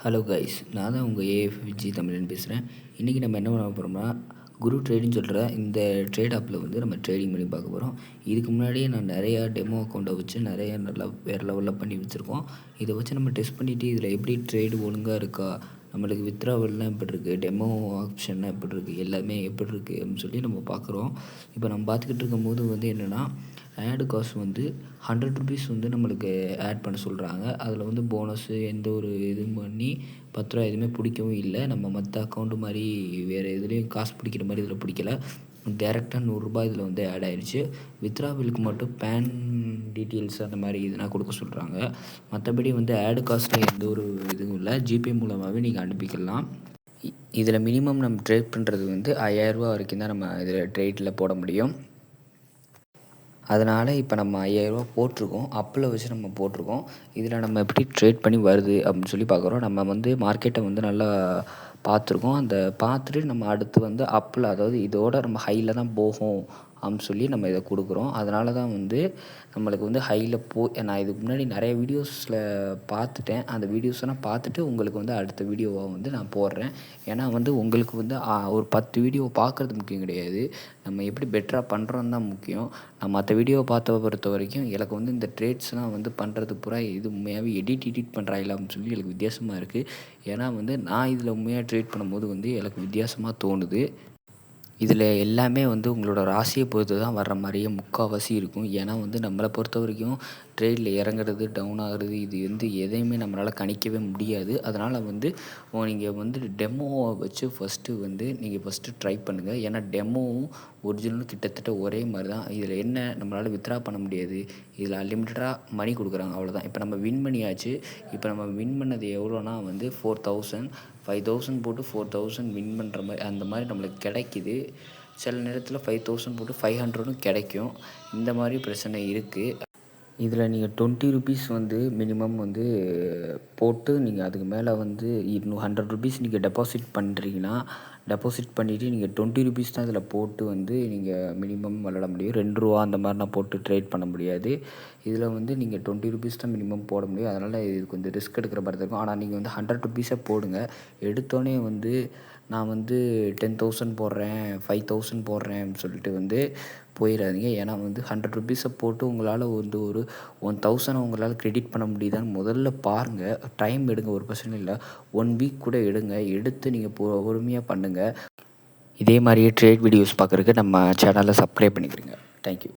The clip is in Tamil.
ஹலோ கைஸ், நான் தான் உங்கள் ஏஎஃப்ஜி தமிழன் பேசுகிறேன். இன்றைக்கி நம்ம என்ன பண்ண போகிறோம்னா, குரு ட்ரேடிங்னு சொல்கிற இந்த ட்ரேட் ஆப்பில் வந்து நம்ம ட்ரேடிங் பண்ணி பார்க்க போகிறோம். இதுக்கு முன்னாடியே நான் நிறையா டெமோ அக்கௌண்ட்டை வச்சு நிறையா நல்லா வேறு லெவலில் பண்ணி வச்சுருக்கோம். இதை வச்சு நம்ம டெஸ்ட் பண்ணிவிட்டு இதில் எப்படி ட்ரேடு ஒழுங்காக இருக்கா, நம்மளுக்கு வித்ட்ராவல்லாம் எப்படி இருக்குது, டெமோ ஆப்ஷன்லாம் எப்படி இருக்குது, எல்லாமே எப்படி இருக்குது அப்படின்னு சொல்லி நம்ம பார்க்குறோம். இப்போ நம்ம பார்த்துக்கிட்டு இருக்கும்போது வந்து என்னென்னா, ஆடு காசு வந்து ₹100 வந்து நம்மளுக்கு ஆட் பண்ண சொல்கிறாங்க. அதில் வந்து போனஸு எந்த ஒரு இதுவும் பண்ணி ₹10 எதுவுமே பிடிக்கவும் இல்லை. நம்ம மற்ற அக்கௌண்ட்டு மாதிரி வேறு எதுலேயும் காசு பிடிக்கிற மாதிரி இதில் பிடிக்கல. டேரெக்டாக ₹100 இதில் வந்து ஆட் ஆகிடுச்சு. வித்ட்ராவலுக்கு மட்டும் பேன் டீட்டெயில்ஸ் அந்த மாதிரி இதனா கொடுக்க சொல்கிறாங்க. மற்றபடி வந்து ஆடு காஸ்ட்டில் எந்த ஒரு இதுவும் இல்லை. ஜிபே மூலமாகவே நீங்கள் அனுப்பிக்கலாம். இதில் மினிமம் நம்ம ட்ரேட் பண்ணுறது வந்து ₹5000 வரைக்கும் தான் நம்ம இதில் ட்ரேட்டில் போட முடியும். அதனால் இப்போ நம்ம ₹5000 போட்டிருக்கோம். அப்பில் வச்சு நம்ம போட்டிருக்கோம். இதில் நம்ம எப்படி ட்ரேட் பண்ணி வருது அப்படின்னு சொல்லி பார்க்குறோம். நம்ம வந்து மார்க்கெட்டை வந்து நல்லா பார்த்துருக்கோம். அந்த பார்த்துட்டு நம்ம அடுத்து வந்து அப்பில், அதாவது இதோட நம்ம ஹையில் தான் போகும் அப்படின்னு சொல்லி நம்ம இதை கொடுக்குறோம். அதனால தான் வந்து நம்மளுக்கு வந்து ஹையில் நான் இதுக்கு முன்னாடி நிறைய வீடியோஸில் பார்த்துட்டேன். அந்த வீடியோஸெல்லாம் பார்த்துட்டு உங்களுக்கு வந்து அடுத்த வீடியோவை வந்து நான் போடுறேன். ஏன்னா வந்து உங்களுக்கு வந்து ஒரு 10 வீடியோ பார்க்குறது முக்கியம் கிடையாது. நம்ம எப்படி பெட்டராக பண்ணுறோன்னு தான் முக்கியம். நான் மற்ற வீடியோவை பொறுத்த வரைக்கும் எனக்கு வந்து இந்த ட்ரேட்ஸ்லாம் வந்து பண்ணுறது பூரா இது உண்மையாகவே எடிட் பண்ணுறாங்களா அப்படின்னு சொல்லி எனக்கு வித்தியாசமாக இருக்குது. ஏன்னா வந்து நான் இதில் உண்மையாக ட்ரேட் பண்ணும்போது வந்து எனக்கு வித்தியாசமாக தோணுது. இதில் எல்லாமே வந்து உங்களோட ராசியை பொறுத்து தான் வர்ற மாதிரியே முக்கால்வாசி இருக்கும். ஏன்னா வந்து நம்மளை பொறுத்த வரைக்கும் ட்ரேடில் இறங்குறது, டவுன் ஆகிறது, இது வந்து எதையுமே நம்மளால் கணிக்கவே முடியாது. அதனால் வந்து நீங்கள் வந்து டெமோவை வச்சு ஃபஸ்ட்டு ட்ரை பண்ணுங்கள். ஏன்னா டெமோவும் ஒரிஜினலும் கிட்டத்தட்ட ஒரே மாதிரி தான். இதில் என்ன நம்மளால் வித்ட்ரா பண்ண முடியாது. இதில் அன்லிமிட்டடாக மணி கொடுக்குறாங்க, அவ்வளோதான். இப்போ நம்ம வின் பண்ணியாச்சு. இப்போ நம்ம வின் பண்ணது எவ்வளோனா வந்து 4000 5000 போட்டு 4000 வின் பண்ணுற மாதிரி அந்த மாதிரி நம்மளுக்கு கிடைக்கிது. சில நேரத்தில் 5000 போட்டு 500ம் கிடைக்கும். இந்த மாதிரி பிரச்சனை இருக்குது. இதில் நீங்கள் ₹20 வந்து மினிமம் வந்து போட்டு நீங்கள் அதுக்கு மேலே வந்து ₹100 நீங்கள் டெபாசிட் பண்ணுறீங்கன்னா, டெபாசிட் பண்ணிவிட்டு நீங்கள் ₹20 தான் இதில் போட்டு வந்து நீங்கள் மினிமம் விளாட முடியும். ₹2 அந்த மாதிரிலாம் போட்டு ட்ரேட் பண்ண முடியாது. இதில் வந்து நீங்கள் ₹20 தான் மினிமம் போட முடியும். அதனால் இது கொஞ்சம் ரிஸ்க் எடுக்கிற மாதிரி இருக்கும். ஆனால் நீங்கள் வந்து ₹100 போடுங்க. எடுத்தோடனே வந்து நான் வந்து 10,000 போடுறேன், 5,000 போடுறேன் அப்படின்னு சொல்லிட்டு வந்து போயிடாதீங்க. ஏன்னா வந்து ₹100 போட்டு உங்களால் வந்து ஒரு 1000 உங்களால் கிரெடிட் பண்ண முடியுதான்னு முதல்ல பாருங்கள். டைம் எடுங்க, ஒரு பிரச்சனை இல்லை. 1 வீக் கூட எடுங்க. எடுத்து நீங்கள் பொறுமையாக பண்ணுங்கள். இதே மாதிரியே ட்ரேட் வீடியோஸ் பார்க்குறதுக்கு நம்ம சேனலை சப்ஸ்கிரைப் பண்ணிக்கிறீங்க. தேங்க்யூ.